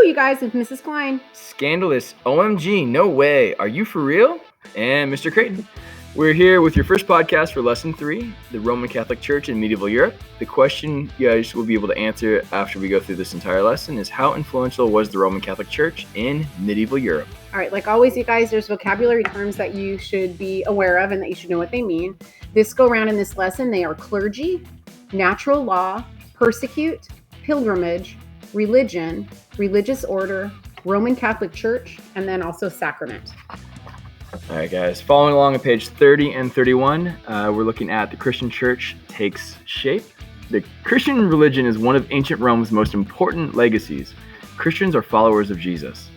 you guys, it's Mrs. Klein. Scandalous. OMG, no way. Are you for real? And Mr. Creighton. We're here with your first podcast for Lesson 3, the Roman Catholic Church in Medieval Europe. The question you guys will be able to answer after we go through this entire lesson is, how influential was the Roman Catholic Church in Medieval Europe? All right, like always, you guys, there's vocabulary terms that you should be aware of and that you should know what they mean. This go around in this lesson, they are clergy, natural law, persecute, pilgrimage, religion, religious order, Roman Catholic Church, and then also sacrament. All right, guys, following along on page 30 and 31, we're looking at the Christian church takes shape. The Christian religion is one of ancient Rome's most important legacies. Christians are followers of Jesus.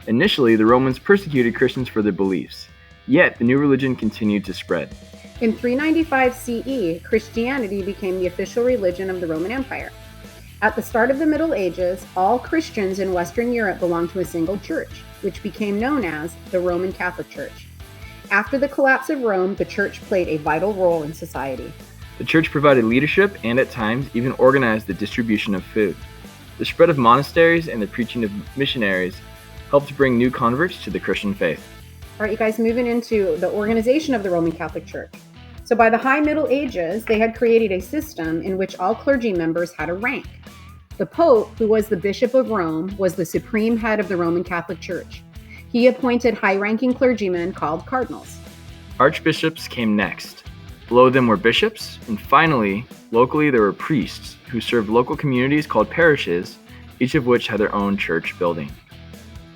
Initially, the Romans persecuted Christians for their beliefs, yet the new religion continued to spread. In 395 CE, Christianity became the official religion of the Roman Empire. At the start of the Middle Ages, all Christians in Western Europe belonged to a single church, which became known as the Roman Catholic Church. After the collapse of Rome, the church played a vital role in society. The church provided leadership and, at times, even organized the distribution of food. The spread of monasteries and the preaching of missionaries helped bring new converts to the Christian faith. All right, you guys, moving into the organization of the Roman Catholic Church. So by the High Middle Ages, they had created a system in which all clergy members had a rank. The Pope, who was the Bishop of Rome, was the supreme head of the Roman Catholic Church. He appointed high-ranking clergymen called cardinals. Archbishops came next. Below them were bishops, and finally, locally there were priests who served local communities called parishes, each of which had their own church building.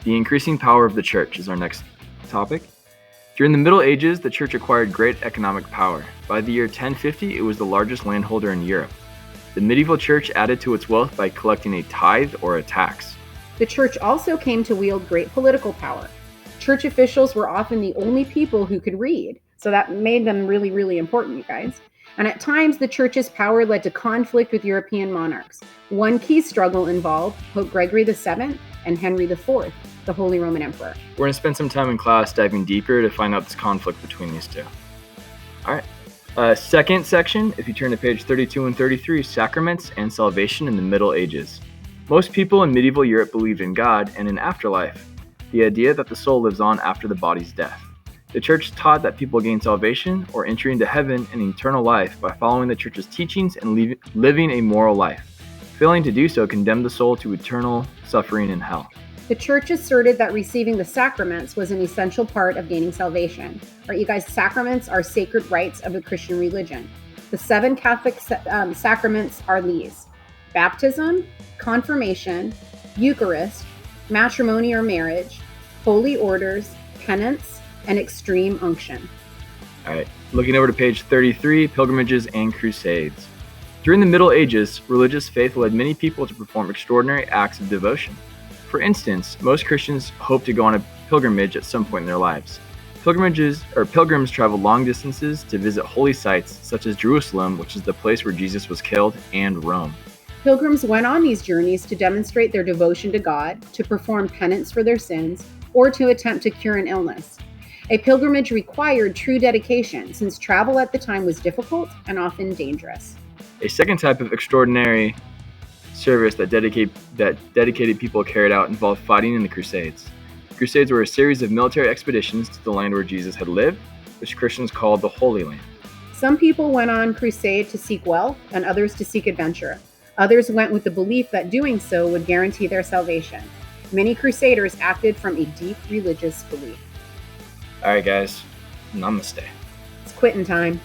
The increasing power of the church is our next topic. During the Middle Ages, the church acquired great economic power. By the year 1050, it was the largest landholder in Europe. The medieval church added to its wealth by collecting a tithe or a tax. The church also came to wield great political power. Church officials were often the only people who could read, so that made them really, really important, you guys. And at times, the church's power led to conflict with European monarchs. One key struggle involved Pope Gregory VII and Henry IV, the Holy Roman Emperor. We're going to spend some time in class diving deeper to find out this conflict between these two. All right. Second section, if you turn to page 32 and 33, sacraments and salvation in the Middle Ages. Most people in medieval Europe believed in God and an afterlife, the idea that the soul lives on after the body's death. The church taught that people gain salvation or entry into heaven and eternal life by following the church's teachings and living a moral life. Failing to do so condemned the soul to eternal suffering in hell. The church asserted that receiving the sacraments was an essential part of gaining salvation. All right, you guys, sacraments are sacred rites of the Christian religion. The 7 Catholic sacraments are these: baptism, confirmation, Eucharist, matrimony or marriage, holy orders, penance, and extreme unction. All right, looking over to page 33, pilgrimages and crusades. During the Middle Ages, religious faith led many people to perform extraordinary acts of devotion. For instance, most Christians hope to go on a pilgrimage at some point in their lives. Pilgrims traveled long distances to visit holy sites such as Jerusalem, which is the place where Jesus was killed, and Rome. Pilgrims went on these journeys to demonstrate their devotion to God, to perform penance for their sins, or to attempt to cure an illness. A pilgrimage required true dedication, since travel at the time was difficult and often dangerous. A second type of extraordinary service that dedicated people carried out involved fighting in the Crusades. Crusades were a series of military expeditions to the land where Jesus had lived, which Christians called the Holy Land. Some people went on crusade to seek wealth and others to seek adventure. Others went with the belief that doing so would guarantee their salvation. Many crusaders acted from a deep religious belief. All right, guys, namaste. It's quitting time.